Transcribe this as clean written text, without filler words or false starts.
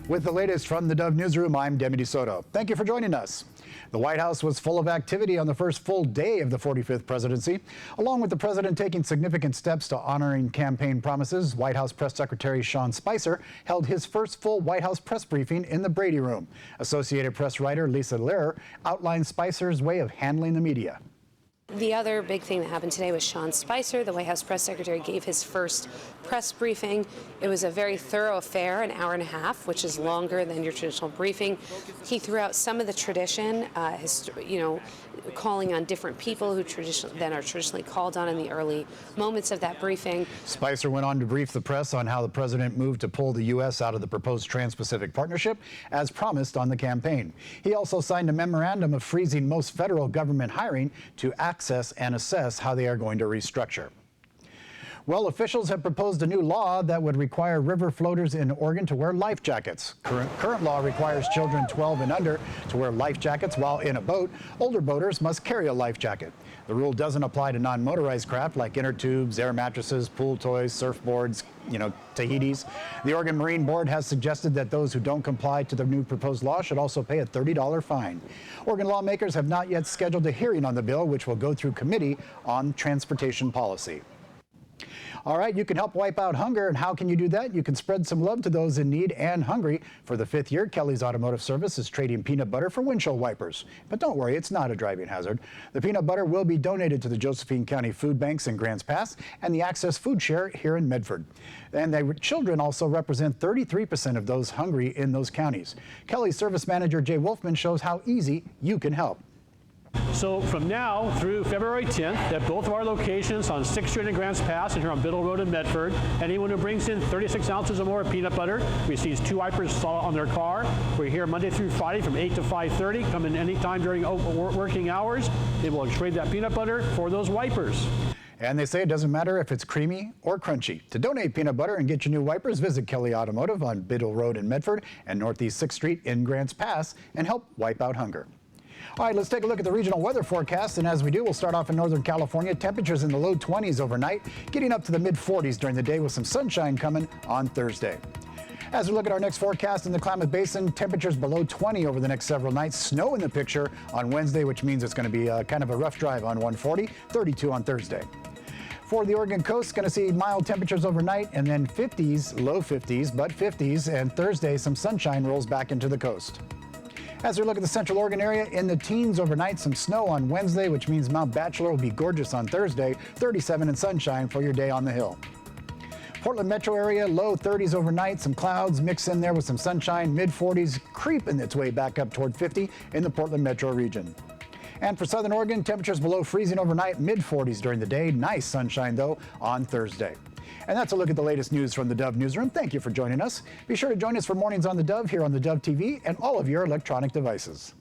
With the latest from the Dove Newsroom, I'm Demi DeSoto. Thank you for joining us. The White House was full of activity on the first full day of the 45th presidency. Along with the president taking significant steps to honoring campaign promises, White House Press Secretary Sean Spicer held his first full White House press briefing in the Brady Room. Associated Press writer Lisa Lehrer outlined Spicer's way of handling the media. The other big thing that happened today was Sean Spicer, the White House press secretary, gave his first press briefing. It was a very thorough affair, an hour and a half, which is longer than your traditional briefing. He threw out some of the tradition, calling on different people who are traditionally called on in the early moments of that briefing. Spicer went on to brief the press on how the president moved to pull the U.S. out of the proposed Trans-Pacific Partnership, as promised on the campaign. He also signed a memorandum of freezing most federal government hiring to access and assess how they are going to restructure. Well, officials have proposed a new law that would require river floaters in Oregon to wear life jackets. Current law requires children 12 and under to wear life jackets while in a boat. Older boaters must carry a life jacket. The rule doesn't apply to non-motorized craft like inner tubes, air mattresses, pool toys, surfboards, Tahitis. The Oregon Marine Board has suggested that those who don't comply to the new proposed law should also pay a $30 fine. Oregon lawmakers have not yet scheduled a hearing on the bill, which will go through Committee on Transportation Policy. All right, you can help wipe out hunger, and how can you do that? You can spread some love to those in need and hungry. For the 5th year, Kelly's Automotive Service is trading peanut butter for windshield wipers. But don't worry, it's not a driving hazard. The peanut butter will be donated to the Josephine County Food Banks in Grants Pass and the Access Food Share here in Medford. And the children also represent 33% of those hungry in those counties. Kelly's Service Manager Jay Wolfman shows how easy you can help. So from now through February 10th, at both of our locations on 6th Street and Grants Pass and here on Biddle Road in Medford, anyone who brings in 36 ounces or more of peanut butter receives 2 wipers installed on their car. We're here Monday through Friday from 8 to 5:30. Come in anytime during working hours. They will trade that peanut butter for those wipers. And they say it doesn't matter if it's creamy or crunchy. To donate peanut butter and get your new wipers, visit Kelly Automotive on Biddle Road in Medford and Northeast 6th Street in Grants Pass and help wipe out hunger. All right, let's take a look at the regional weather forecast. And as we do, we'll start off in Northern California. Temperatures in the low 20s overnight, getting up to the mid 40s during the day with some sunshine coming on Thursday. As we look at our next forecast in the Klamath Basin, temperatures below 20 over the next several nights. Snow in the picture on Wednesday, which means it's going to be kind of a rough drive on 140, 32 on Thursday. For the Oregon coast, going to see mild temperatures overnight and then 50s, low 50s, but 50s. And Thursday, some sunshine rolls back into the coast. As we look at the Central Oregon area, in the teens overnight, some snow on Wednesday, which means Mount Bachelor will be gorgeous on Thursday, 37 and sunshine for your day on the hill. Portland metro area, low 30s overnight, some clouds mix in there with some sunshine, mid 40s creeping its way back up toward 50 in the Portland metro region. And for Southern Oregon, temperatures below freezing overnight, mid 40s during the day, nice sunshine though on Thursday. And that's a look at the latest news from the Dove Newsroom. Thank you for joining us. Be sure to join us for Mornings on the Dove here on the Dove TV and all of your electronic devices.